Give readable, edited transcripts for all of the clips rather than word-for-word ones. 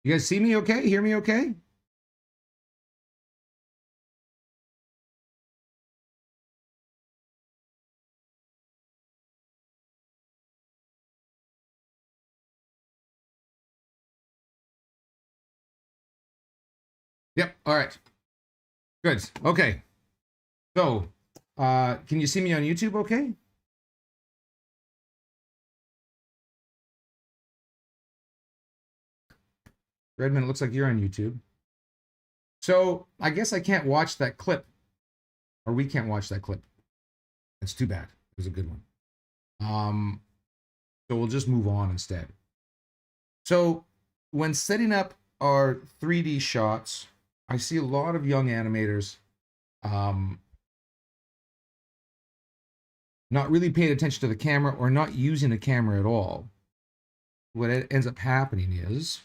You guys see me okay? Hear me okay? Yep. All right. Good. Okay. So, can you see me on YouTube okay? Redmond, it looks like you're on YouTube. So, I guess I can't watch that clip, or we can't watch that clip. That's too bad. It was a good one. So we'll just move on instead. So, when setting up our 3D shots, I see a lot of young animators not really paying attention to the camera or not using the camera at all. What ends up happening is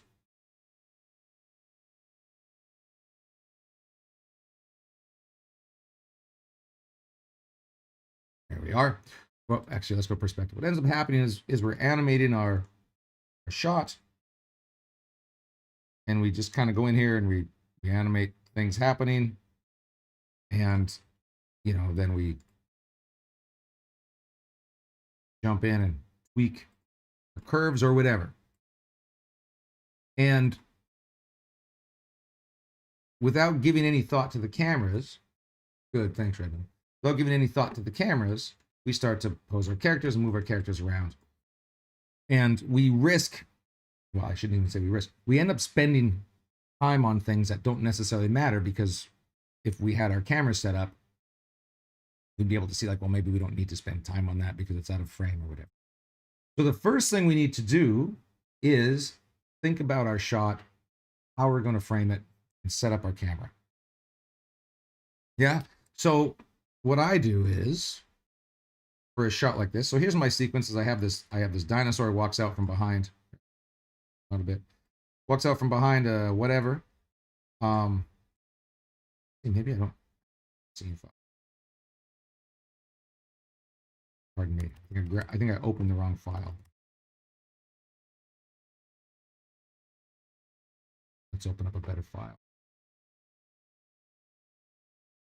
there we are. Well, actually, let's go perspective. What ends up happening is we're animating our shot, and we just kind of go in here and we animate things happening, and then we jump in and tweak the curves or whatever. And without giving any thought to the cameras, good, thanks, Redmond. Without giving any thought to the cameras, we start to pose our characters and move our characters around. And we risk, well, I shouldn't even say we risk, we end up spending time on things that don't necessarily matter, because if we had our camera set up, we'd be able to see like, well, maybe we don't need to spend time on that because it's out of frame or whatever. So the first thing we need to do is think about our shot, how we're going to frame it, and set up our camera. Yeah. So what I do is, for a shot like this, so here's my sequences. I have this dinosaur walks out from behind, not a bit, walks out from behind whatever. Maybe I don't see. Pardon me. I think I opened the wrong file. Let's open up a better file.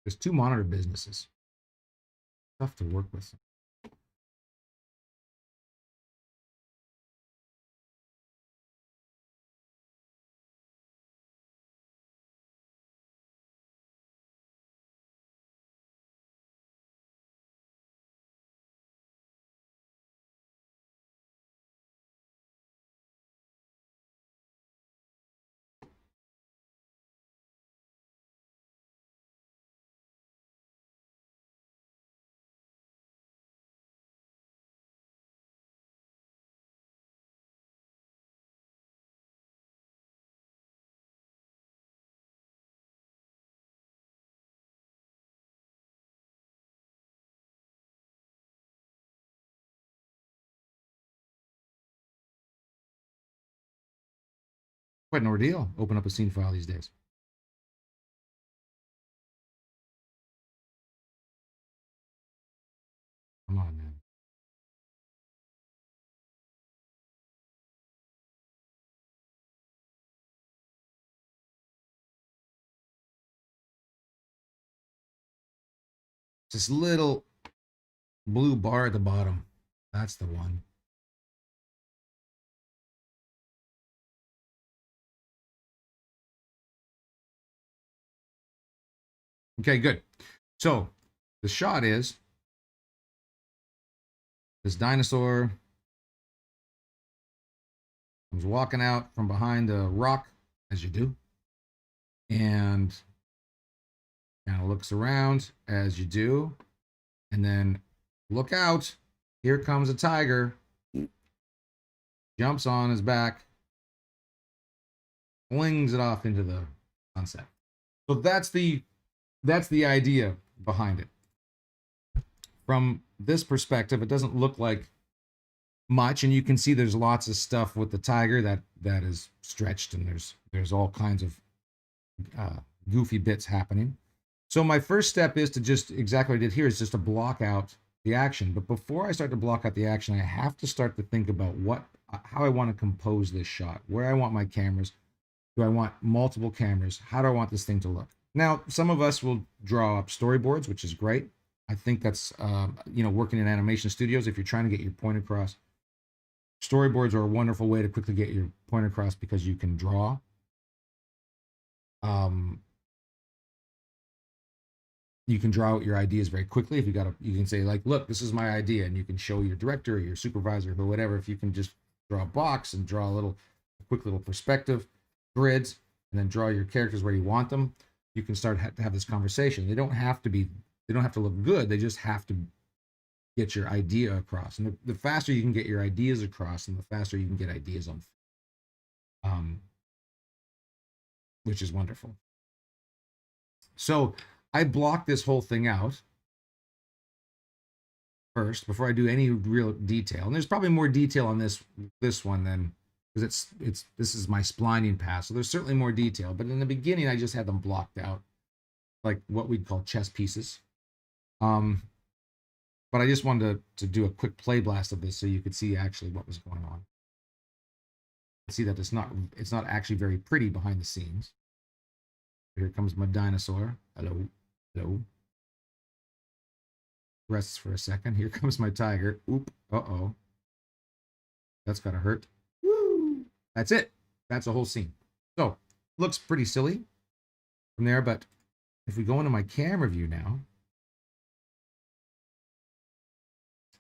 There's 2 monitor businesses. Tough to work with. Quite an ordeal. Open up a scene file these days. Come on, man. This little blue bar at the bottom. That's the one. Okay, good. So the shot is this dinosaur comes walking out from behind a rock, as you do, and kind of looks around as you do, and then look out, here comes a tiger, jumps on his back, flings it off into the sunset. So that's the idea behind it. From this perspective, it doesn't look like much, and you can see there's lots of stuff with the tiger that is stretched, and there's all kinds of goofy bits happening. So my first step is to just exactly what I did here is just to block out the action. But before I start to block out the action, I have to start to think about how I want to compose this shot, where I want my cameras, Do I want multiple cameras? How do I want this thing to look? Now, some of us will draw up storyboards, which is great. I think that's, working in animation studios, if you're trying to get your point across, storyboards are a wonderful way to quickly get your point across because you can draw. You can draw out your ideas very quickly. If you can say like, look, this is my idea, and you can show your director or your supervisor or whatever. If you can just draw a box and draw a quick little perspective grids, and then draw your characters where you want them, you can start to have this conversation. They don't have to look good. They just have to get your idea across. And the faster you can get your ideas across, and the faster you can get ideas on, which is wonderful. So I block this whole thing out first before I do any real detail. And there's probably more detail on this one than, because this is my splining pass. So there's certainly more detail, but in the beginning I just had them blocked out like what we'd call chess pieces. But I just wanted to do a quick play blast of this so you could see actually what was going on. See that it's not actually very pretty behind the scenes. Here comes my dinosaur. Hello. Hello. Rests for a second. Here comes my tiger. Oop. Uh-oh. That's gotta hurt. Woo! That's it. That's a whole scene. So, looks pretty silly from there, but if we go into my camera view now,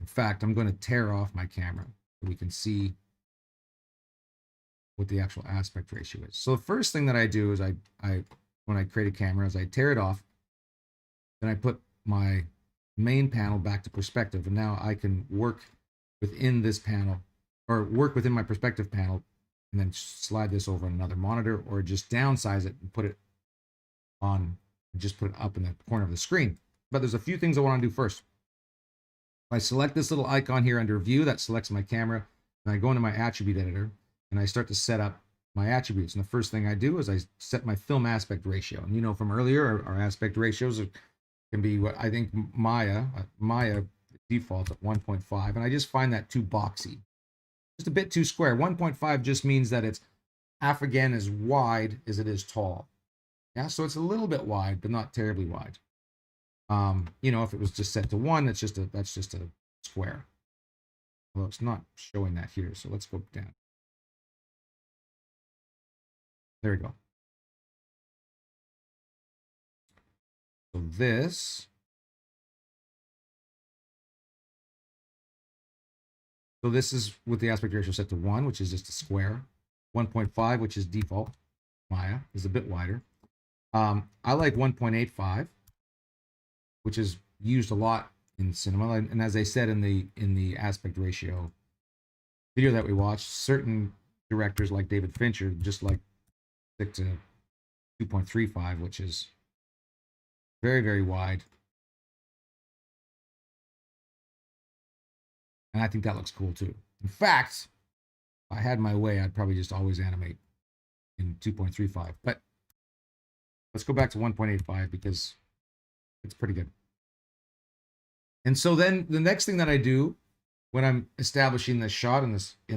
in fact, I'm going to tear off my camera so we can see what the actual aspect ratio is. So the first thing that I do is when I create a camera is I tear it off. Then I put my main panel back to perspective. And now I can work within this panel, or work within my perspective panel, and then slide this over on another monitor, or just downsize it and put it up in the corner of the screen. But there's a few things I want to do first. I select this little icon here under view, that selects my camera, and I go into my attribute editor and I start to set up my attributes. And the first thing I do is I set my film aspect ratio. And from earlier, our aspect ratios can be what I think Maya defaults at 1.5, and I just find that too boxy, just a bit too square. 1.5 just means that it's half again as wide as it is tall. Yeah, so it's a little bit wide, but not terribly wide. If it was just set to 1, that's just a square. Well, it's not showing that here, so let's go down. There we go. So this is with the aspect ratio set to 1, which is just a square. 1.5, which is default. Maya is a bit wider. I like 1.85, which is used a lot in cinema. And as I said in the aspect ratio video that we watched, certain directors like David Fincher just like stick to 2.35, which is very, very wide. And I think that looks cool too. In fact, if I had my way, I'd probably just always animate in 2.35. But let's go back to 1.85 because it's pretty good. And so then the next thing that I do when I'm establishing this shot in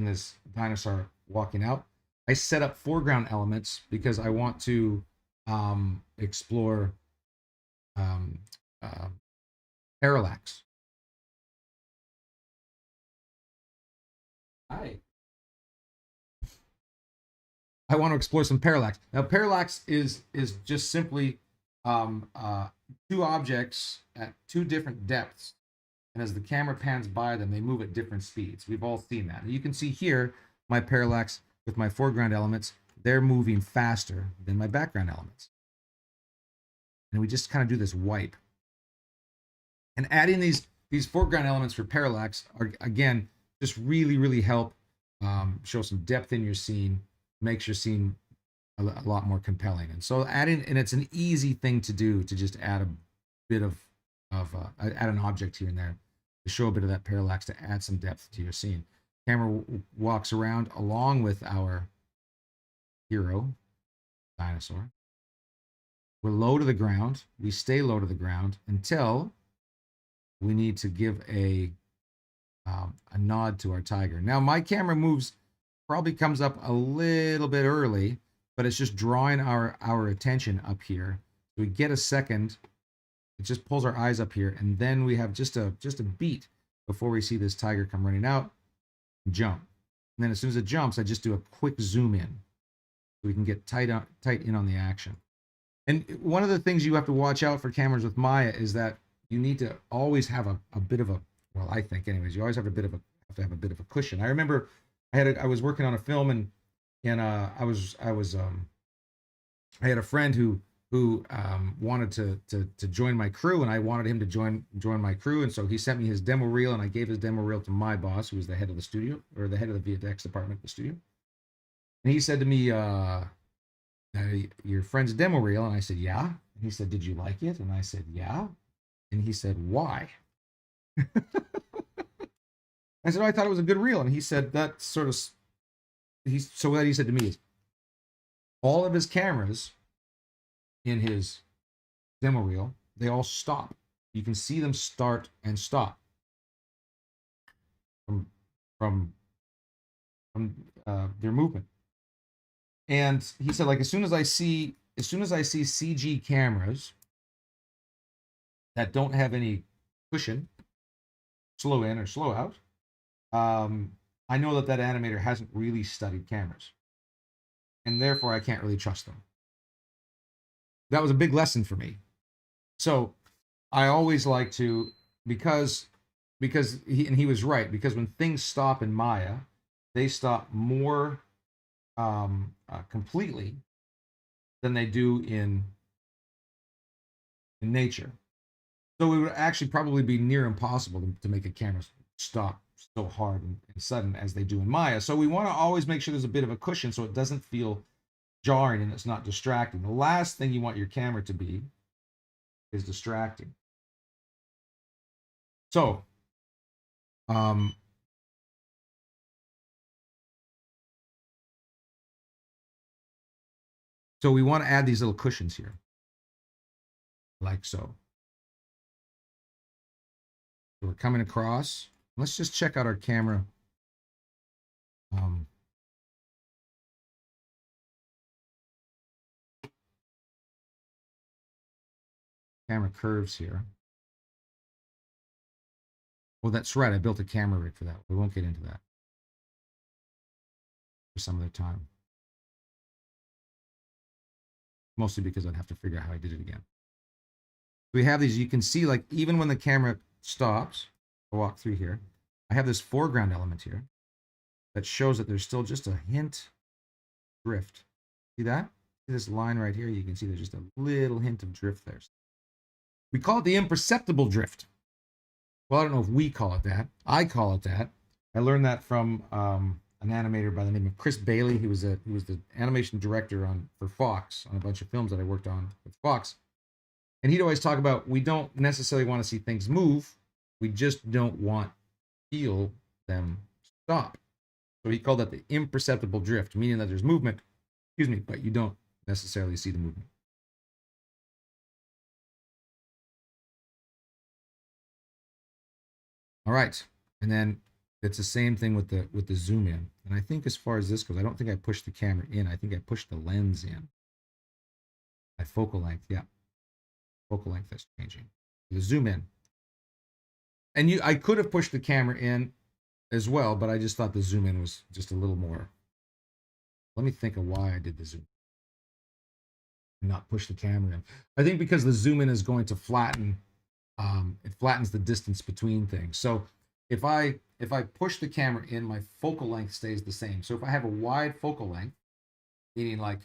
this dinosaur walking out, I set up foreground elements because I want to explore parallax. Hi. I want to explore some parallax. Now, parallax is just simply two objects at two different depths, and as the camera pans by them, they move at different speeds. We've all seen that. And you can see here my parallax with my foreground elements, they're moving faster than my background elements. And we just kind of do this wipe. And adding these foreground elements for parallax are, again, just really, really help show some depth in your scene, makes your scene a lot more compelling. And so and it's an easy thing to do, to just add a bit of add an object here and there to show a bit of that parallax, to add some depth to your scene. Camera walks around along with our hero dinosaur. We're low to the ground. We stay low to the ground until we need to give a nod to our tiger. Now my camera probably comes up a little bit early but it's just drawing our attention up here. We get a second, it just pulls our eyes up here, and then we have just a beat before we see this tiger come running out and jump. And then as soon as it jumps, I just do a quick zoom in so we can get tight in on the action. And one of the things you have to watch out for cameras with Maya is that you need to always have a bit of a, well, I think anyways, you always have to have a bit of a cushion. I remember I was working on a film, and I had a friend who wanted to join my crew, and I wanted him to join my crew, and so he sent me his demo reel, and I gave his demo reel to my boss, who was the head of the studio, or the head of the VFX department of the studio. And he said to me, your friend's demo reel? And I said, yeah. And he said, did you like it? And I said, yeah. And he said, why? I said, oh, I thought it was a good reel. And he said, that sort of, so what he said to me is, all of his cameras in his demo reel, they all stop. You can see them start and stop from their movement. And he said, like, as soon as I see CG cameras that don't have any cushion, slow in or slow out, I know that animator hasn't really studied cameras, and therefore I can't really trust them. That was a big lesson for me. So I always like to, because he was right, because when things stop in Maya, they stop more completely than they do in nature. So it would actually probably be near impossible to make a camera stop so hard and sudden as they do in Maya. So we want to always make sure there's a bit of a cushion so it doesn't feel jarring and it's not distracting. The last thing you want your camera to be is distracting. So so we want to add these little cushions here, like so. So we're coming across. Let's just check out our camera. Camera curves here. Well, that's right. I built a camera rig for that. We won't get into that for some other time. Mostly because I'd have to figure out how I did it again. We have these, you can see, like, even when the camera stops, I'll walk through here, I have this foreground element here that shows that there's still just a hint drift. See that? See this line right here? You can see there's just a little hint of drift there. We call it the imperceptible drift. Well, I don't know if we call it that. I call it that. I learned that from an animator by the name of Chris Bailey. He was the animation director for Fox on a bunch of films that I worked on with Fox. And he'd always talk about, we don't necessarily want to see things move. We just don't want to feel them stop. So he called that the imperceptible drift, meaning that there's movement, but you don't necessarily see the movement. All right. And then it's the same thing with the zoom in. And I think as far as this goes, I don't think I pushed the camera in. I think I pushed the lens in. My focal length, yeah. Focal length is changing. The zoom in. And I could have pushed the camera in as well, but I just thought the zoom in was just a little more. Let me think of why I did the zoom. Not push the camera in. I think because the zoom in is going to flatten. It flattens the distance between things. So if I push the camera in, my focal length stays the same. So if I have a wide focal length, meaning, like,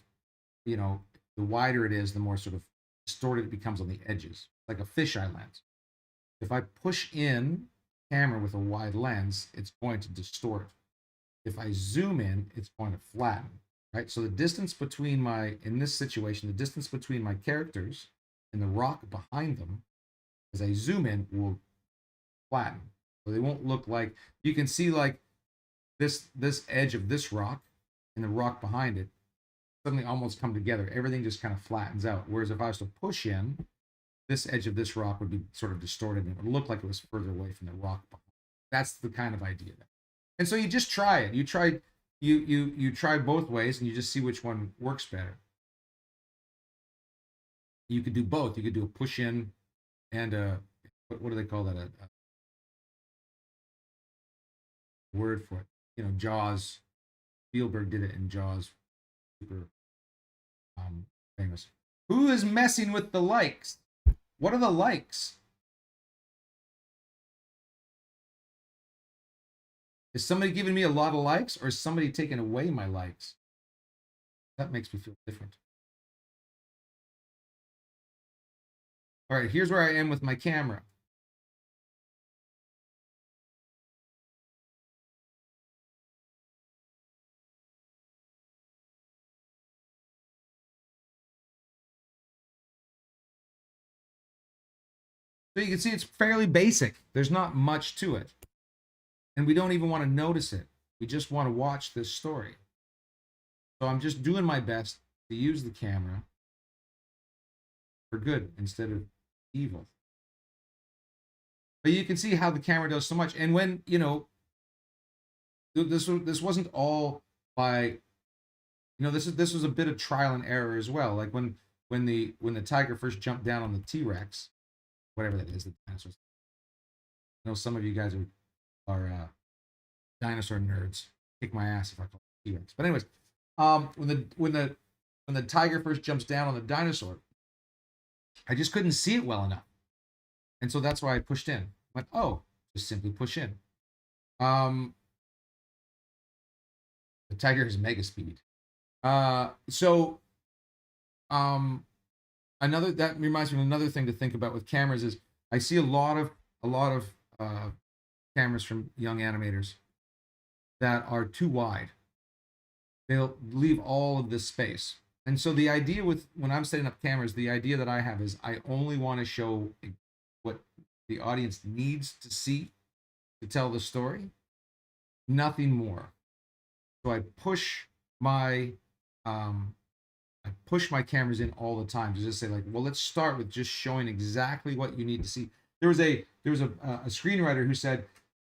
you know, the wider it is, the more sort of distorted it becomes on the edges, like a fisheye lens. If I push in camera with a wide lens, it's going to distort. If I zoom in, it's going to flatten, right? So the distance between in this situation, the distance between my characters and the rock behind them, as I zoom in, will flatten. So they won't look like, you can see like this edge of this rock and the rock behind it suddenly almost come together. Everything just kind of flattens out. Whereas if I was to push in, this edge of this rock would be sort of distorted and it would look like it was further away from the rock behind. That's the kind of idea. And so you just try it. You try you try both ways and you just see which one works better. You could do both. You could do a push in and a, what do they call that? A word for it. You know, Jaws. Spielberg did it in Jaws. Super famous. Who is messing with the likes? What are the likes? Is somebody giving me a lot of likes, or is somebody taking away my likes? That makes me feel different. All right, here's where I am with my camera. So you can see it's fairly basic. There's not much to it. And we don't even want to notice it. We just want to watch this story. So I'm just doing my best to use the camera for good instead of evil. But you can see how the camera does so much. And when, you know, this wasn't all by, you know, this was a bit of trial and error as well. Like when the tiger first jumped down on the T-Rex, whatever that is, the dinosaurs. I know some of you guys are dinosaur nerds. Kick my ass if I call it T-Rex. But anyways, when the tiger first jumps down on the dinosaur, I just couldn't see it well enough, and so that's why I pushed in. I went, oh, just simply push in. The tiger has mega speed. So another, that reminds me of another thing to think about with cameras is I see a lot of cameras from young animators that are too wide. They'll leave all of this space. And so the idea with when I'm setting up cameras, the idea that I have is I only want to show what the audience needs to see to tell the story, nothing more. So I push my cameras in all the time to just say like, well, let's start with just showing exactly what you need to see. There was a screenwriter who said,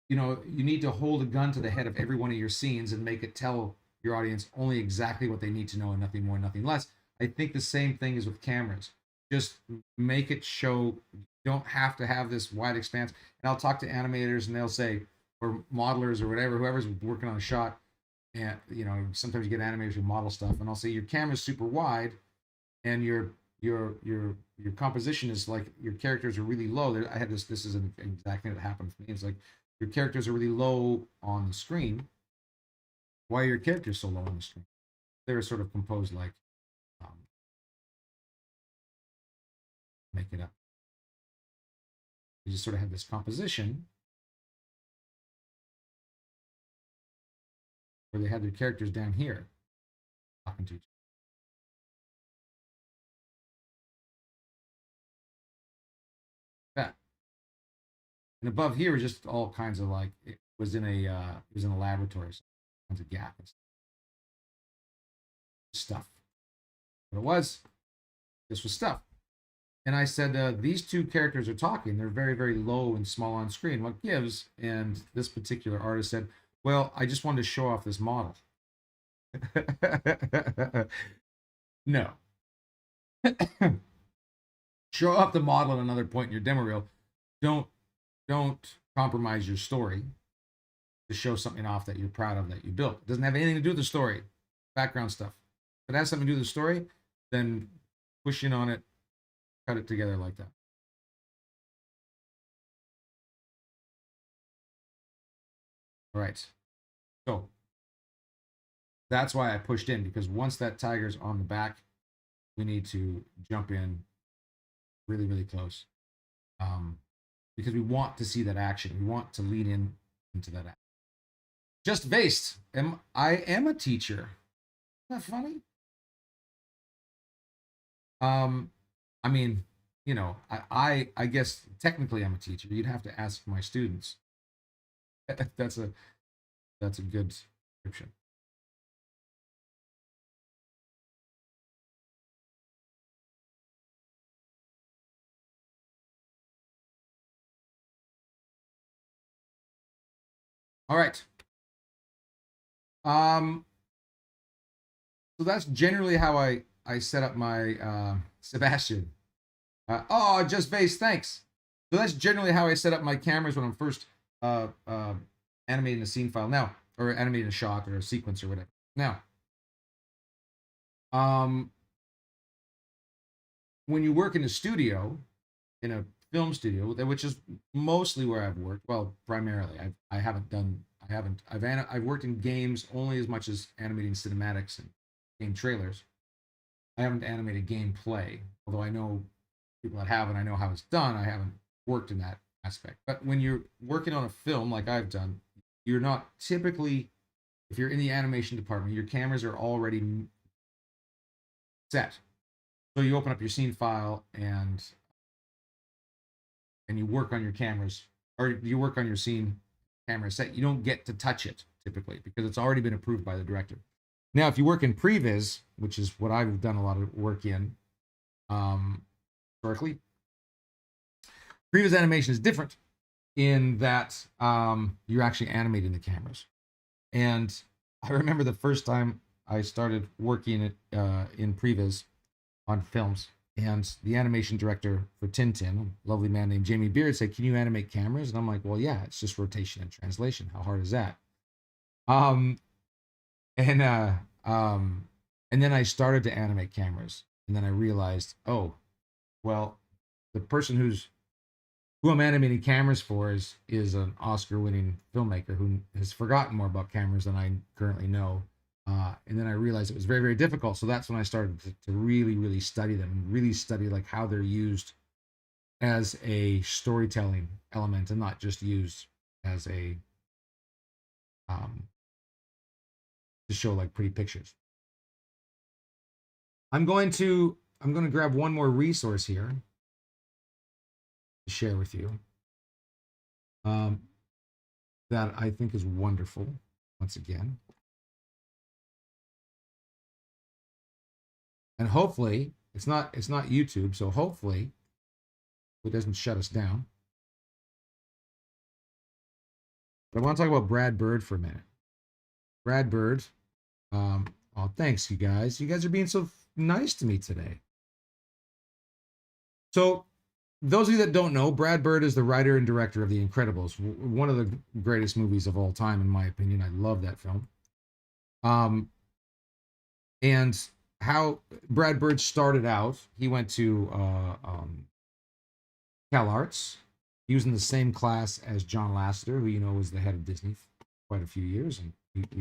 you know, you need to hold a gun to the head of every one of your scenes and make it tell your audience only exactly what they need to know and nothing more, nothing less. I think the same thing is with cameras. Just make it show. You don't have to have this wide expanse. And I'll talk to animators and they'll say, or modelers or whatever, whoever's working on a shot. And you know, sometimes you get animators who model stuff, and I'll say your camera's super wide, and your composition is like your characters are really low. I had this. This is an exact thing that happened with me. It's like your characters are really low on the screen. Why are your characters so low on the screen? They're sort of composed like, make it up. You just sort of have this composition where they have their characters down here talking to each other. That. And above here is just all kinds of like it was in a laboratory, so kinds of gap and stuff. What it was, this was stuff. And I said, these two characters are talking. They're very, very low and small on screen. What gives? And this particular artist said, well, I just wanted to show off this model. No. Show off the model at another point in your demo reel. Don't compromise your story to show something off that you're proud of that you built. It doesn't have anything to do with the story, background stuff. If it has something to do with the story, then push in on it, cut it together like that. All right. So that's why I pushed in, because once that tiger's on the back, we need to jump in really, really close. Because we want to see that action. We want to lean in into that action. Just based. I am a teacher. Isn't that funny? I mean, you know, I guess technically I'm a teacher. You'd have to ask my students. that's a good description. All right. So that's generally how I set up my Sebastian. Oh, just base, thanks. So that's generally how I set up my cameras when I'm first animating a scene file now, or animating a shot or a sequence or whatever. Now, when you work in a studio, in a film studio, which is mostly where I've worked. Well, primarily, I've worked in games only as much as animating cinematics and game trailers. I haven't animated gameplay, although I know people that have, and I know how it's done. I haven't worked in that aspect. But when you're working on a film like I've done, you're not typically, if you're in the animation department, your cameras are already set. So you open up your scene file and you work on your cameras, or you work on your scene camera set. You don't get to touch it typically because it's already been approved by the director. Now, if you work in previs, which is what I've done a lot of work in historically, previs animation is different in that you're actually animating the cameras. And I remember the first time I started working in previs on films, and the animation director for Tintin, a lovely man named Jamie Beard, said, "Can you animate cameras?" And I'm like, "Well, yeah, it's just rotation and translation. How hard is that?" Um, and then I started to animate cameras, and then I realized, oh, well, the person who I'm animating cameras for is an Oscar-winning filmmaker who has forgotten more about cameras than I currently know. And then I realized it was very, very difficult. So that's when I started to really, really study them and really study like how they're used as a storytelling element and not just used as a to show like pretty pictures. I'm going to grab one more resource here to share with you that I think is wonderful. Once again, and hopefully it's not YouTube, so hopefully it doesn't shut us down. But I want to talk about Brad Bird for a minute. Brad Bird. Oh, thanks, you guys. You guys are being so nice to me today. So, those of you that don't know, Brad Bird is the writer and director of The Incredibles, one of the greatest movies of all time, in my opinion. I love that film. And how Brad Bird started out, he went to Cal Arts. He was in the same class as John Lasseter, who you know was the head of Disney for quite a few years, and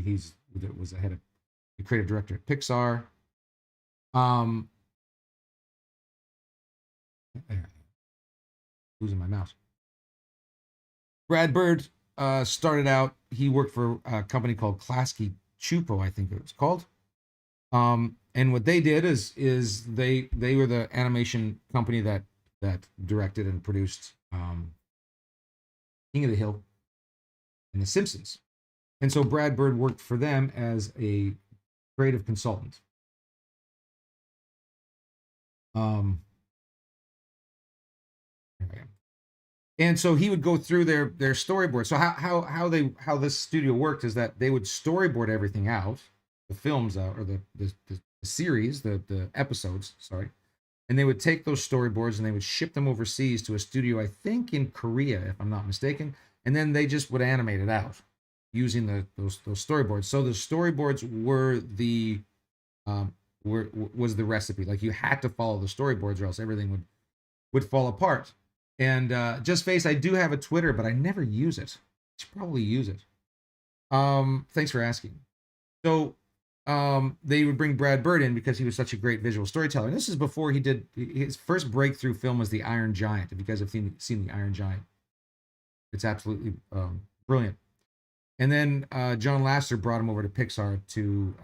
he was the head of the creative director at Pixar. Losing my mouse. Brad Bird started out. He worked for a company called Klasky Chupo, I think it was called. And what they did is they were the animation company that directed and produced King of the Hill and The Simpsons. And so Brad Bird worked for them as a creative consultant. And so he would go through their storyboard. So how this studio worked is that they would storyboard everything out, the films out, or the series, the episodes, sorry, and they would take those storyboards and they would ship them overseas to a studio, I think in Korea, if I'm not mistaken, and then they just would animate it out using those storyboards. So the storyboards were was the recipe. Like you had to follow the storyboards or else everything would fall apart. And Just Face, I do have a Twitter, but I never use it. I should probably use it. Thanks for asking. So they would bring Brad Bird in because he was such a great visual storyteller. And this is before he did his first breakthrough film was The Iron Giant. If you guys have seen The Iron Giant, it's absolutely brilliant. And then John Lasseter brought him over to Pixar to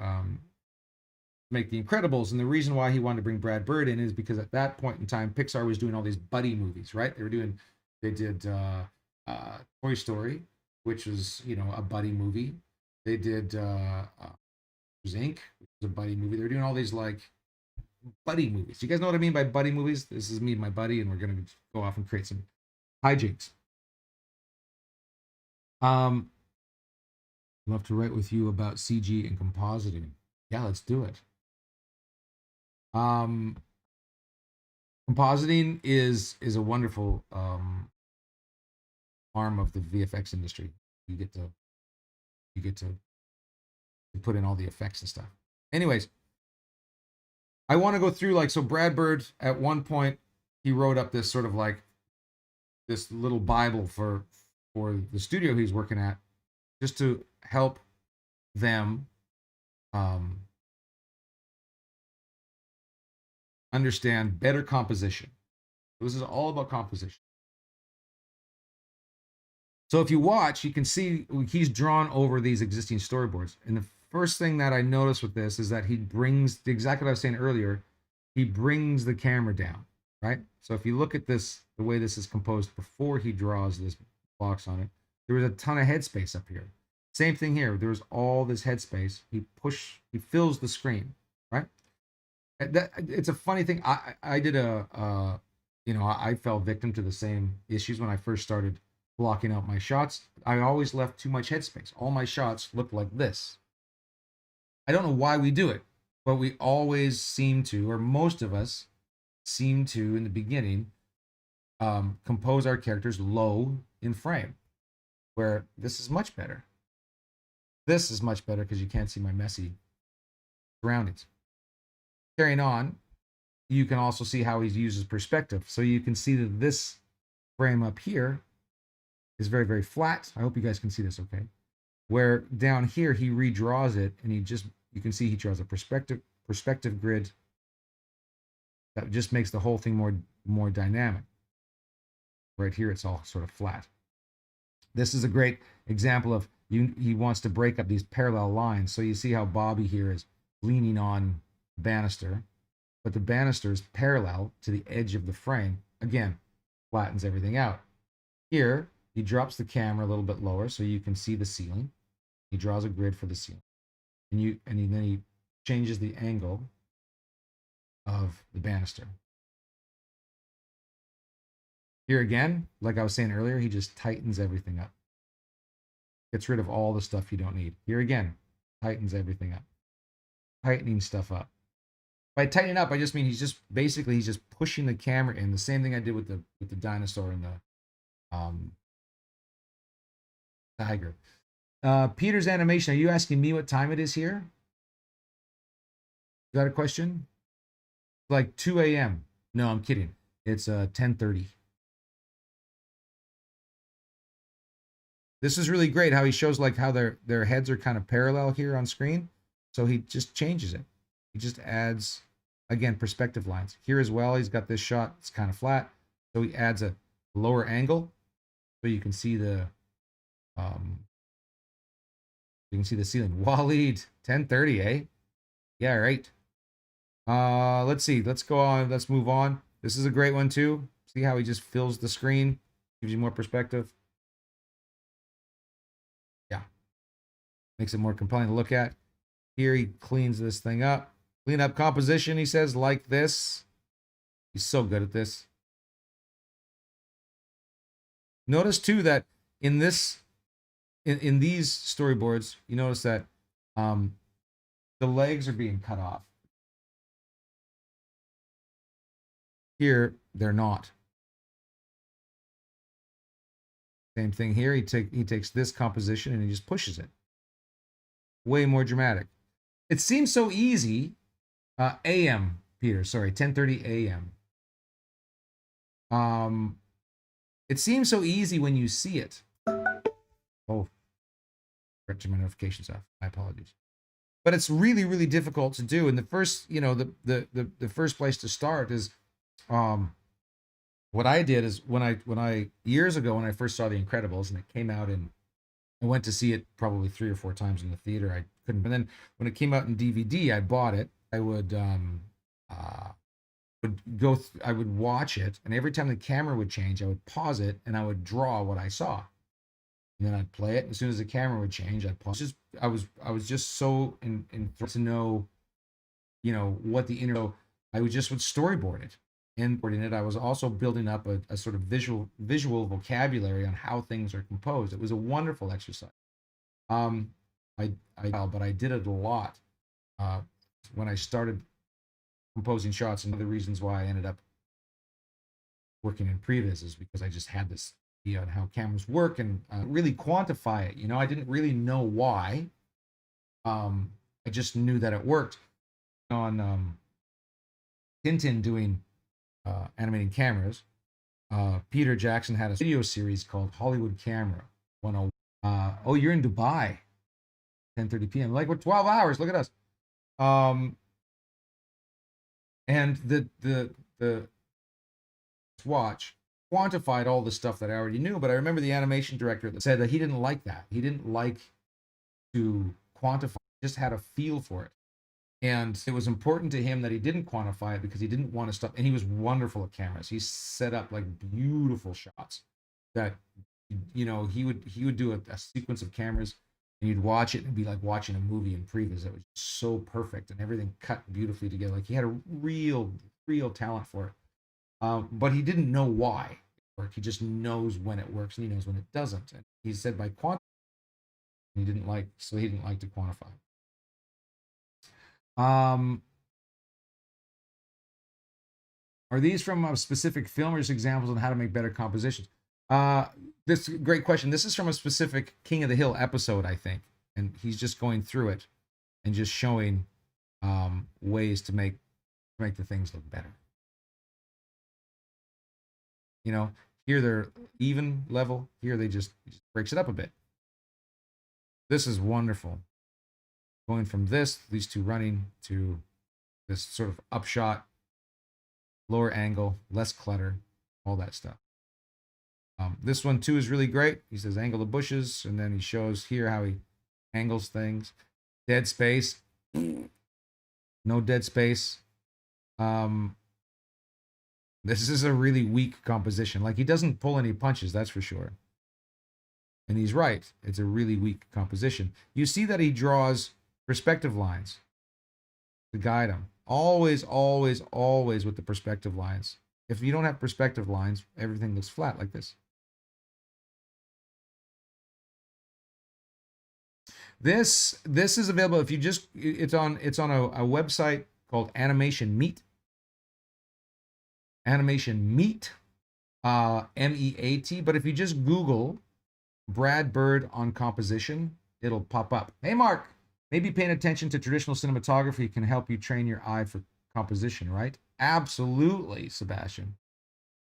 make The Incredibles. And the reason why he wanted to bring Brad Bird in is because at that point in time, Pixar was doing all these buddy movies, right? They did Toy Story, which was, you know, a buddy movie. They did Inc., which was a buddy movie. They were doing all these like buddy movies. You guys know what I mean by buddy movies? This is me and my buddy, and we're going to go off and create some hijinks. love to write with you about CG and compositing. Yeah, let's do it. Compositing is a wonderful arm of the VFX industry. You get to put in all the effects and stuff. Anyways, I want to go through, like, so Brad Bird at one point he wrote up this sort of like this little Bible for the studio he's working at, just to help them understand better composition. This is all about composition. So if you watch, you can see he's drawn over these existing storyboards. And the first thing that I noticed with this is that he brings, exactly what I was saying earlier, he brings the camera down, right? So if you look at this, the way this is composed before he draws this box on it, there was a ton of headspace up here. Same thing here. There's all this headspace. He fills the screen, right? It's a funny thing. I did I fell victim to the same issues when I first started blocking out my shots. I always left too much headspace. All my shots looked like this. I don't know why we do it, but we always seem to, or most of us seem to, in the beginning, compose our characters low in frame, where this is much better. This is much better because you can't see my messy surroundings. Carrying on, you can also see how he uses perspective. So you can see that this frame up here is very, very flat. I hope you guys can see this okay. Where down here, he redraws it, and you can see he draws a perspective grid that just makes the whole thing more dynamic. Right here, it's all sort of flat. This is a great example of he wants to break up these parallel lines. So you see how Bobby here is leaning on the banister, but the banister is parallel to the edge of the frame. Again, flattens everything out. Here, he drops the camera a little bit lower so you can see the ceiling. He draws a grid for the ceiling. And then he changes the angle of the banister. Here again, like I was saying earlier, he just tightens everything up. Gets rid of all the stuff you don't need. Here again, tightens everything up. Tightening stuff up. By tightening up, I just mean he's just pushing the camera in. The same thing I did with the dinosaur and the tiger. Peter's animation. Are you asking me what time it is here? Is that a question? Like 2 a.m. No, I'm kidding. It's 10:30. This is really great how he shows like how their heads are kind of parallel here on screen. So he just changes it. He just adds, again, perspective lines. Here as well, he's got this shot. It's kind of flat. So he adds a lower angle so you can see the ceiling. Waleed, 10:30, eh? Yeah, right. Let's see. Let's go on. Let's move on. This is a great one too. See how he just fills the screen, gives you more perspective. Yeah. Makes it more compelling to look at. Here he cleans this thing up. Clean up composition, he says, like this. He's so good at this. Notice too that in these storyboards, you notice that the legs are being cut off. Here, they're not. Same thing here. He takes this composition and he just pushes it. Way more dramatic. It seems so easy. AM, Peter. Sorry, 10:30 a.m. It seems so easy when you see it. Oh, correcting my notifications off. My apologies. But it's really, really difficult to do. And the first, the first place to start is, what I did is when I years ago when I first saw The Incredibles and it came out, and I went to see it probably 3 or 4 times in the theater. I couldn't. But then when it came out in DVD, I bought it. I would I would watch it, and every time the camera would change, I would pause it and I would draw what I saw. And then I'd play it, and as soon as the camera would change, I'd pause. I was just so in to know, what the inner. So I would storyboard it. And in it, I was also building up a sort of visual vocabulary on how things are composed. It was a wonderful exercise. but I did it a lot when I started composing shots. And one of the reasons why I ended up working in previs is because I just had this idea on how cameras work and really quantify it. You know, I didn't really know why. I just knew that it worked. On Tintin doing animating cameras, Peter Jackson had a video series called Hollywood Camera 101. Oh, you're in Dubai, 10:30 p.m. Like, we're 12 hours. Look at us. And the watch quantified all the stuff that I already knew, but I remember the animation director that said that he didn't like that. He didn't like to quantify, just had a feel for it. And it was important to him that he didn't quantify it because he didn't want to stop. And he was wonderful at cameras. He set up like beautiful shots that, you know, he would do a sequence of cameras and you'd watch it and be like watching a movie in previs. It was so perfect and everything cut beautifully together. Like, he had a real talent for it. But he didn't know why it worked. He just knows when it works and he knows when it doesn't. And he said by quantifying, he didn't like to quantify. Are these from a specific film or just examples on how to make better compositions? This great question. This is from a specific King of the Hill episode, I think, and he's just going through it and just showing ways to make the things look better. You know, here they're even level. Here they just breaks it up a bit. This is wonderful. Going from these two running to this sort of upshot, lower angle, less clutter, all that stuff. This one too is really great. He says angle the bushes, and then he shows here how he angles things. Dead space, no dead space. This is a really weak composition. Like, he doesn't pull any punches, that's for sure. And he's right. It's a really weak composition. You see that he draws perspective lines to guide him. Always with the perspective lines. If you don't have perspective lines, everything looks flat like this. This is available if you just, it's on a website called Animation Meet. Animation Meet, MEAT. But if you just Google Brad Bird on composition, it'll pop up. Hey, Mark, maybe paying attention to traditional cinematography can help you train your eye for composition, right? Absolutely, Sebastian.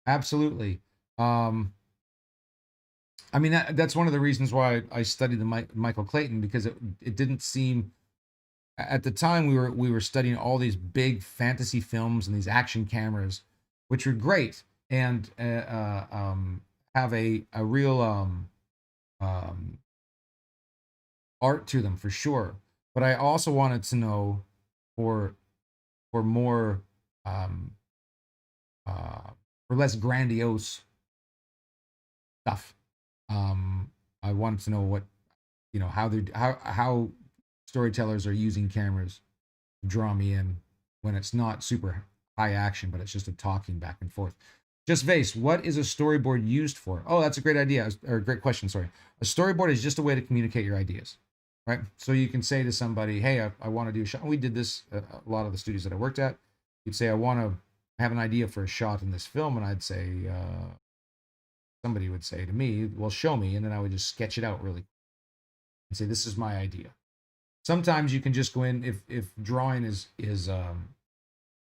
Absolutely. I mean, that's one of the reasons why I studied the Michael Clayton, because it didn't seem, at the time we were studying all these big fantasy films and these action cameras, which are great and have a real art to them for sure. But I also wanted to know for more for less grandiose stuff. I wanted to know what, you know, how storytellers are using cameras to draw me in when it's not super high action, but it's just a talking back and forth. Just Vase, what is a storyboard used for? Oh, that's a great idea, or a great question, sorry. A storyboard is just a way to communicate your ideas, right? So you can say to somebody, hey, I want to do a shot. We did this a lot of the studios that I worked at. You'd say, I want to have an idea for a shot in this film, and I'd say, somebody would say to me, well, show me, and then I would just sketch it out really and say, this is my idea. Sometimes you can just go in, if drawing is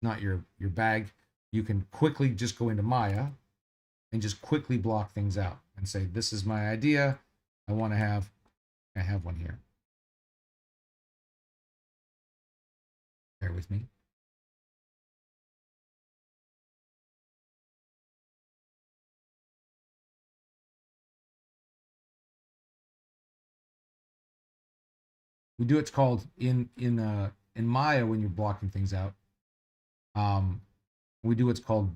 not your bag, you can quickly just go into Maya and just quickly block things out and say, this is my idea. I have one here. Bear with me. We do what's called in Maya, when you're blocking things out. We do what's called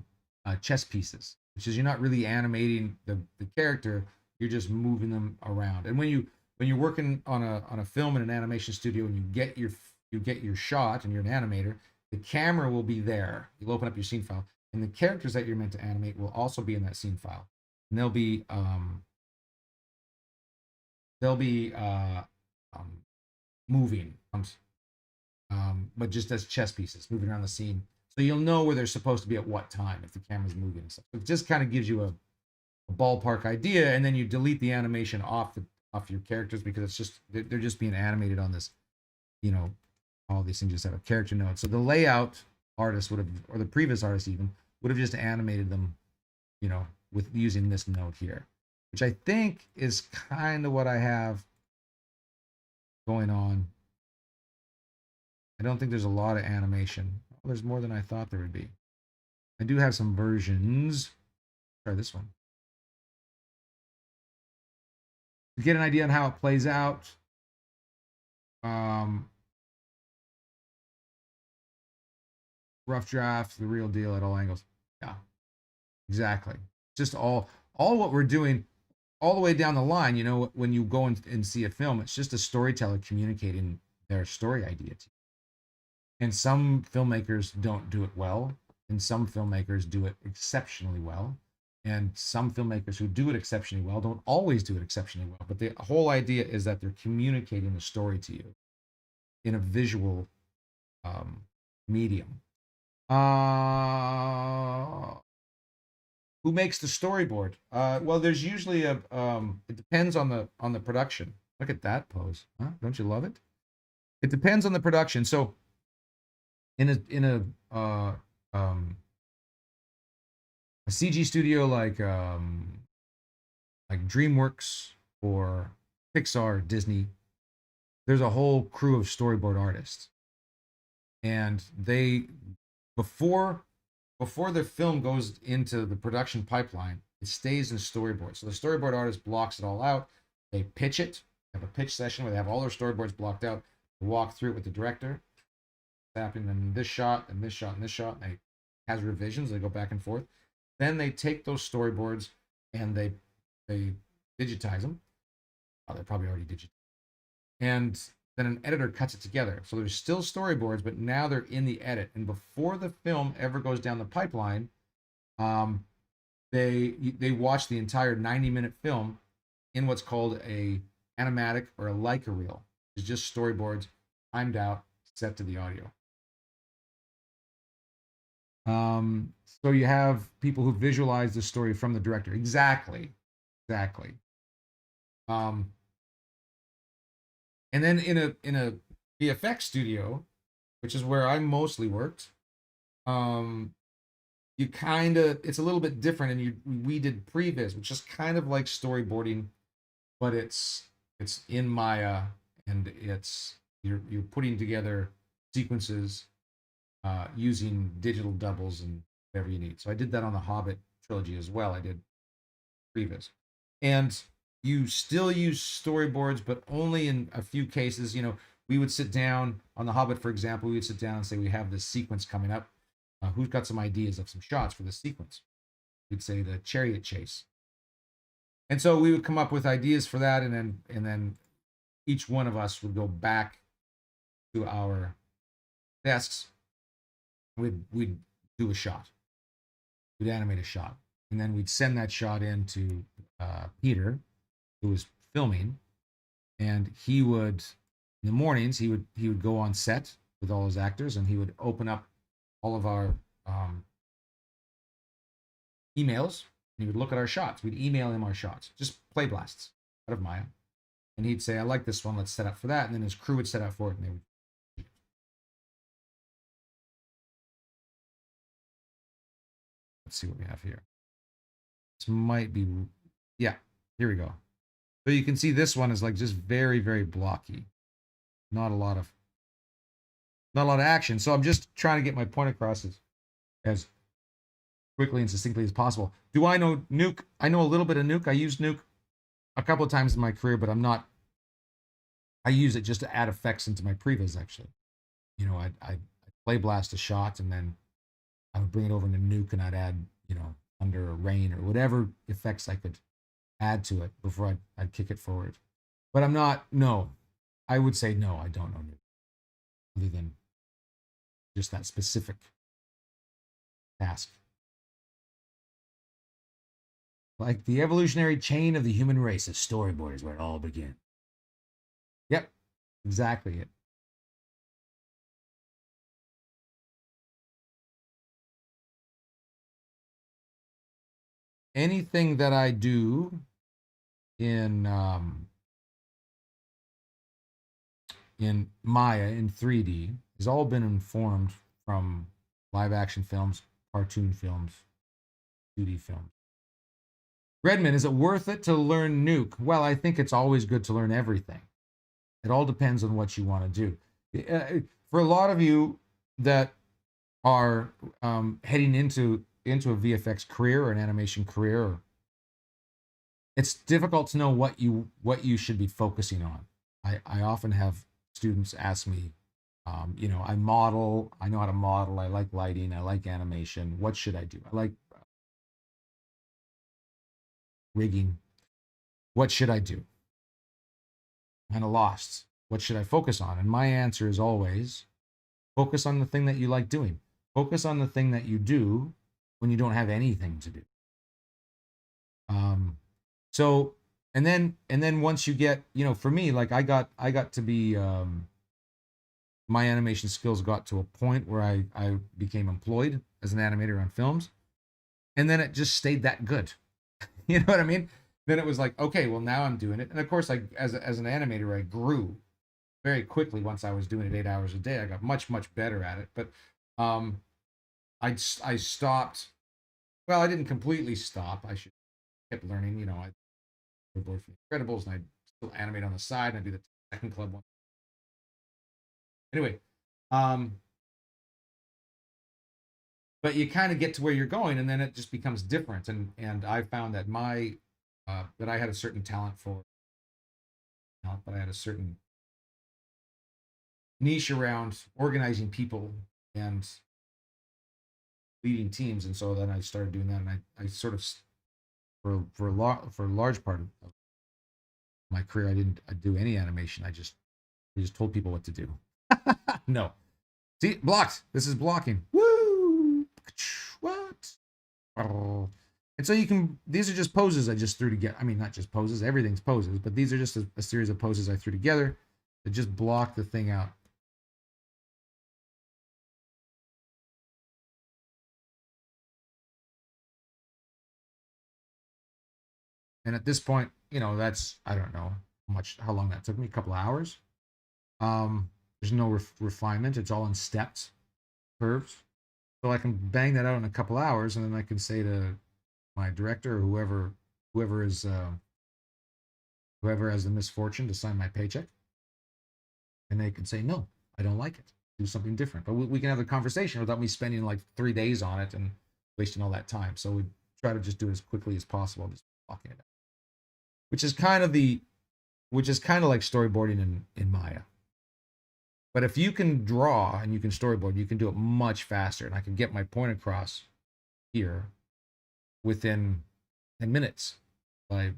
chess pieces, which is you're not really animating the character, you're just moving them around. And when you're working on a film in an animation studio and you get your shot and you're an animator, the camera will be there. You'll open up your scene file, and the characters that you're meant to animate will also be in that scene file. And they'll be moving, but just as chess pieces moving around the scene. So you'll know where they're supposed to be at what time if the camera's moving and stuff. It just kind of gives you a ballpark idea, and then you delete the animation off your characters because it's just they're just being animated on this, all these things just have a character node. So the layout artist would have, or the previous artist even, would have just animated them, with using this node here, which I think is kind of what I have going on. I don't think there's a lot of animation. Oh, there's more than I thought there would be. I do have some versions. Try this one. To get an idea on how it plays out. Rough draft, the real deal at all angles. Yeah, exactly. Just all what we're doing all the way down the line, when you go and see a film, it's just a storyteller communicating their story idea to you. And some filmmakers don't do it well, and some filmmakers do it exceptionally well. And some filmmakers who do it exceptionally well don't always do it exceptionally well. But the whole idea is that they're communicating the story to you in a visual medium. Who makes the storyboard? Well, there's usually it depends on the production. Look at that pose, huh? Don't you love it? It depends on the production. So in a CG studio like DreamWorks or Pixar, Disney, there's a whole crew of storyboard artists, and they before the film goes into the production pipeline, it stays in storyboard. So the storyboard artist blocks it all out. They pitch it, have a pitch session where they have all their storyboards blocked out. They walk through it with the director, happening in this shot and this shot and this shot, and they has revisions. They go back and forth. Then they take those storyboards and they digitize them. Oh, they're probably already digitized. And then an editor cuts it together. So there's still storyboards, but now they're in the edit. And before the film ever goes down the pipeline, they watch the entire 90-minute film in what's called a animatic or a Leica reel. It's just storyboards timed out, set to the audio. So you have people who visualize the story from the director. Exactly. And then in a VFX studio, which is where I mostly worked, you it's a little bit different, and we did previs, which is kind of like storyboarding, but it's in Maya, and you're putting together sequences using digital doubles and whatever you need. So I did that on the Hobbit trilogy as well. I did previs, and you still use storyboards, but only in a few cases. We would sit down on the Hobbit, for example. We would sit down and say, we have this sequence coming up. Who's got some ideas of some shots for this sequence? We'd say the chariot chase. And so we would come up with ideas for that, and then each one of us would go back to our desks. We'd do a shot. We'd animate a shot, and then we'd send that shot in to Peter, who was filming, and he would, in the mornings, he would go on set with all his actors, and he would open up all of our emails, and he would look at our shots. We'd email him our shots, just play blasts out of Maya, and he'd say, I like this one, let's set up for that, and then his crew would set up for it, and they would. Let's see what we have here. This might be, yeah, here we go. So you can see this one is like just very, very blocky. Not a lot of action. So I'm just trying to get my point across as quickly and succinctly as possible. Do I know Nuke? I know a little bit of Nuke. I used Nuke a couple of times in my career, but I use it just to add effects into my previs, actually. I'd play blast a shot, and then I would bring it over into Nuke, and I'd add, under rain or whatever effects I could add to it before I'd kick it forward. But I would say no, I don't know Nuke, other than just that specific task. Like the evolutionary chain of the human race, a storyboard is where it all begins. Yep, exactly it. Anything that I do in Maya in 3D has all been informed from live action films, cartoon films, 2D films. Redmond, is it worth it to learn Nuke? Well, I think it's always good to learn everything. It all depends on what you want to do. For a lot of you that are heading into a VFX career or an animation career, it's difficult to know what you should be focusing on. I often have students ask me, I model, I know how to model, I like lighting, I like animation. What should I do? I like rigging. What should I do? Kind of lost. What should I focus on? And my answer is always focus on the thing that you like doing. Focus on the thing that you do when you don't have anything to do. So and then once you get, for me, like I got to be my animation skills got to a point where I became employed as an animator on films, and then it just stayed that good. You know what I mean? Then it was like, okay, well now I'm doing it, and of course, I as an animator, I grew very quickly once I was doing it 8 hours a day. I got much better at it, but I stopped. Well, I didn't completely stop. I should kept learning. I storyboard for the Incredibles, and I still animate on the side, and I do the second club one. Anyway, but you kind of get to where you're going, and then it just becomes different. And I found that that I had a certain talent for, but I had a certain niche around organizing people and leading teams, and so then I started doing that, and I sort of for a large part of my career, I didn't do any animation. I just told people what to do. No, see, blocked. This is blocking. Woo! What? And so these are just poses I just threw together. I mean, not just poses, everything's poses, but these are just a series of poses I threw together to just block the thing out. And at this point, that's, I don't know how long that took me, a couple of hours. There's no refinement. It's all in stepped curves. So I can bang that out in a couple hours, and then I can say to my director or whoever has the misfortune to sign my paycheck, and they can say, no, I don't like it. Do something different. But we can have a conversation without me spending like 3 days on it and wasting all that time. So we try to just do it as quickly as possible, just blocking it out. Which is kind of like storyboarding in Maya. But if you can draw and you can storyboard, you can do it much faster. And I can get my point across here within 10 minutes by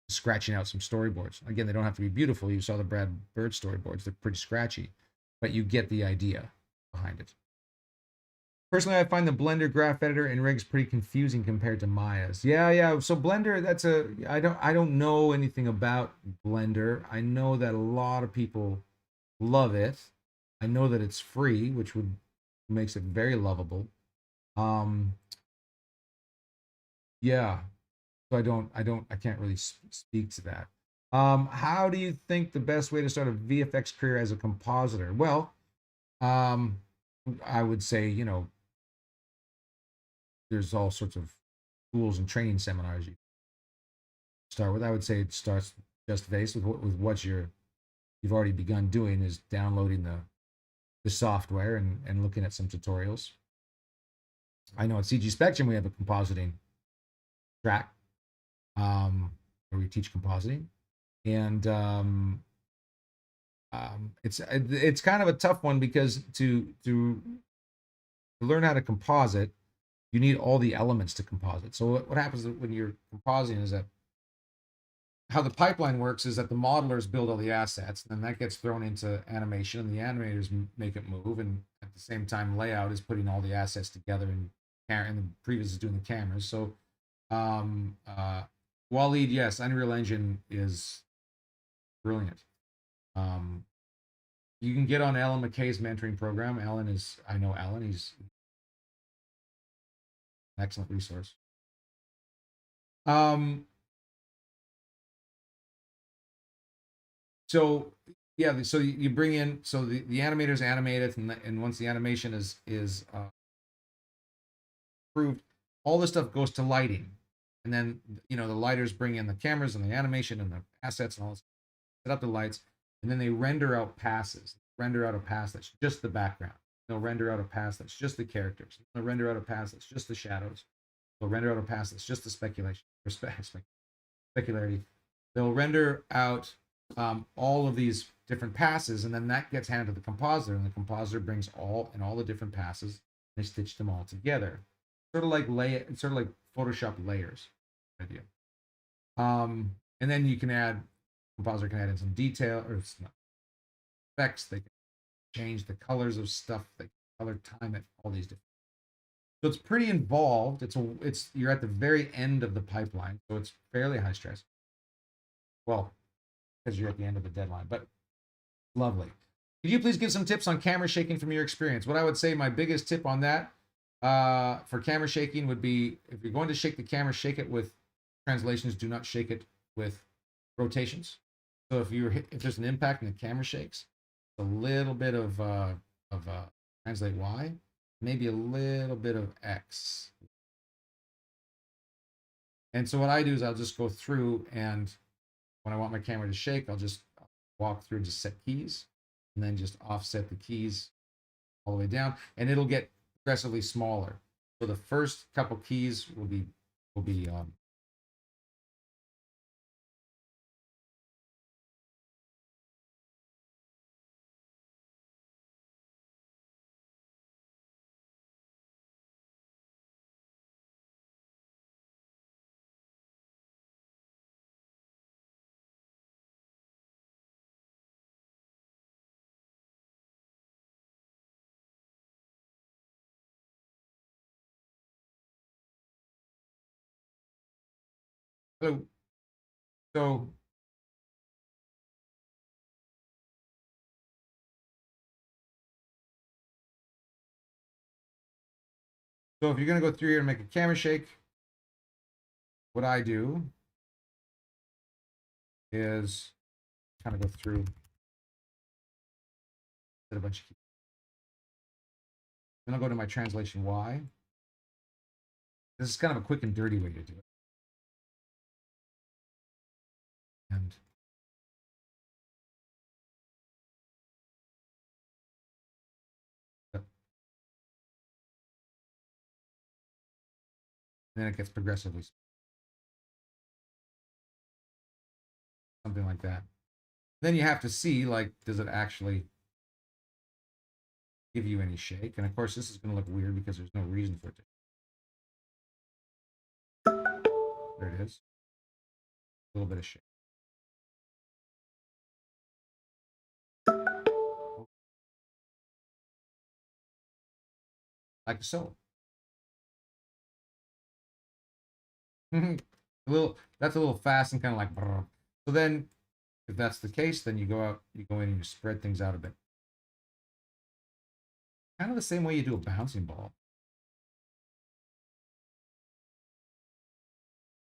scratching out some storyboards. Again, they don't have to be beautiful. You saw the Brad Bird storyboards. They're pretty scratchy, but you get the idea behind it. Personally, I find the Blender graph editor in rigs pretty confusing compared to Maya's. Yeah. So Blender, I don't know anything about Blender. I know that a lot of people love it. I know that it's free, which makes it very lovable. Yeah. So I can't really speak to that. How do you think the best way to start a VFX career as a compositor? Well, I would say, there's all sorts of tools and training seminars you start with. I would say it starts just based with what you've already begun doing, is downloading the software and looking at some tutorials. I know at CG Spectrum we have a compositing track where we teach compositing, and it's kind of a tough one because to learn how to composite, you need all the elements to composite. So what happens when you're compositing is that how the pipeline works is that the modelers build all the assets, and then that gets thrown into animation, and the animators make it move, and at the same time, layout is putting all the assets together, and the previous is doing the cameras. So, Waleed, yes, Unreal Engine is brilliant. You can get on Alan McKay's mentoring program. Alan is, I know Alan, he's an excellent resource. So yeah, so you bring in, so the animators animate it, and once the animation is approved, all this stuff goes to lighting, and then the lighters bring in the cameras and the animation and the assets and all this, set up the lights, and then they render out passes. Render out a pass that's just the background. They'll render out a pass that's just the characters. They'll render out a pass that's just the shadows. They'll render out a pass that's just the speculation or specularity. They'll render out all of these different passes, and then that gets handed to the compositor, and the compositor brings all the different passes, and they stitch them all together. Sort of like Photoshop layers idea. And then you can add, compositor can add in some detail or effects. They can change the colors of stuff. They can color time it, all these different. So it's pretty involved. You're at the very end of the pipeline, so it's fairly high stress. Well, because you're at the end of the deadline, but lovely. Could you please give some tips on camera shaking from your experience? What I would say, my biggest tip on that for camera shaking would be, if you're going to shake the camera, shake it with translations. Do not shake it with rotations. So if there's an impact and the camera shakes, a little bit of translate Y, maybe a little bit of X. And so what I do is I'll just go through, and when I want my camera to shake, I'll just walk through and just set keys, and then just offset the keys all the way down, and it'll get progressively smaller. So the first couple keys will be so so so if you're going to go through here and make a camera shake, what I do is kind of go through, set a bunch of keys. Then I'll go to my translation Y. This is kind of a quick and dirty way to do it. And then it gets progressively, something like that. Then you have to see, like, does it actually give you any shake? And of course, this is going to look weird because there's no reason for it to. There it is. A little bit of shake. Like so. That's a little fast and kind of like. Brr. So then, if that's the case, then you go in and you spread things out a bit. Kind of the same way you do a bouncing ball.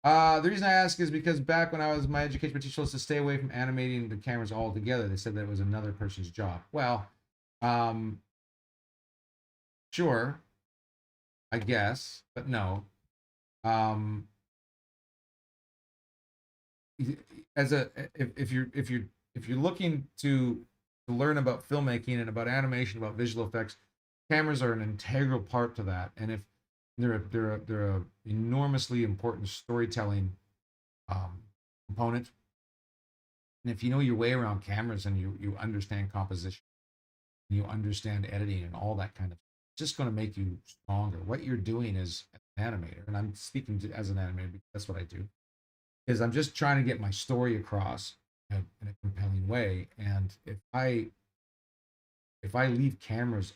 The reason I ask is because back when I was my education teacher told us to stay away from animating the cameras altogether. They said that it was another person's job. Well, sure, I guess, but no. If you're looking to learn about filmmaking and about animation, about visual effects, cameras are an integral part to that. And if they're a enormously important storytelling component. And if you know your way around cameras and you understand composition, you understand editing and all that kind of, it's just going to make you stronger. What you're doing is an animator, and I'm speaking as an animator because that's what I do, is I'm just trying to get my story across in a compelling way. And if I leave cameras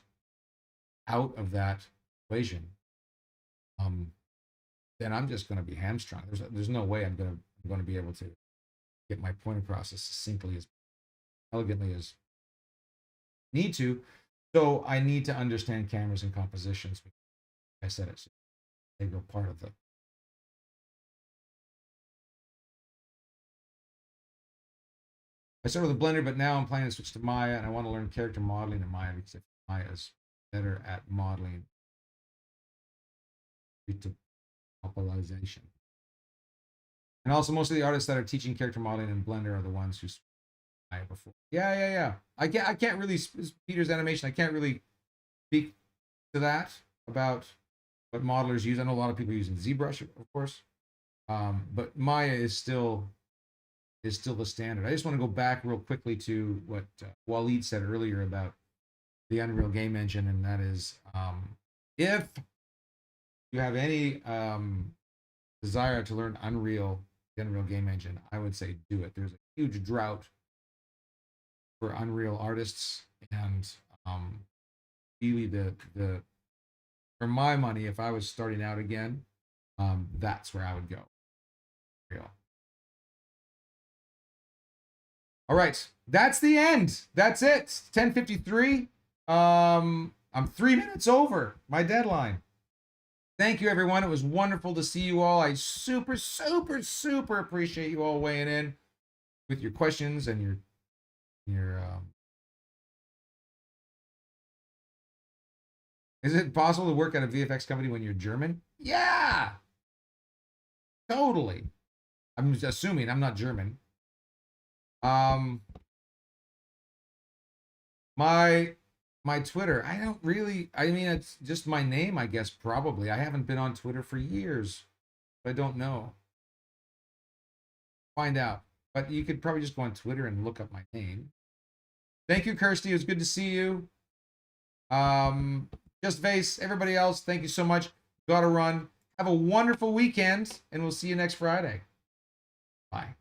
out of that equation, then I'm just going to be hamstrung. There's no way I'm going to be able to get my point across as succinctly, as elegantly, as need to. So I need to understand cameras and compositions. I said it. So they go part of the. I started with a Blender, but now I'm planning to switch to Maya, and I want to learn character modeling in Maya because Maya is better at modeling to popularization. And also, most of the artists that are teaching character modeling in Blender are the ones who Maya before. Yeah. I can't really, Peter's animation, I can't really speak to that about what modelers use. I know a lot of people using ZBrush, of course, but Maya is still the standard. I just want to go back real quickly to what Waleed said earlier about the Unreal Game Engine, and that is, if you have any desire to learn the Unreal Game Engine, I would say do it. There's a huge drought for Unreal artists, and really the for my money, if I was starting out again, that's where I would go. Real. All right, that's the end. That's it. 10:53. I'm 3 minutes over my deadline. Thank you, everyone. It was wonderful to see you all. I super appreciate you all weighing in with your questions and your Is it possible to work at a VFX company when you're German? Yeah, totally. I'm just assuming I'm not German. My Twitter, I don't really, I mean, it's just my name, I guess, probably. I haven't been on Twitter for years. I don't know. Find out. But you could probably just go on Twitter and look up my name. Thank you, Kirsty. It was good to see you. Just Vase, everybody else, thank you so much. Gotta run. Have a wonderful weekend, and we'll see you next Friday. Bye.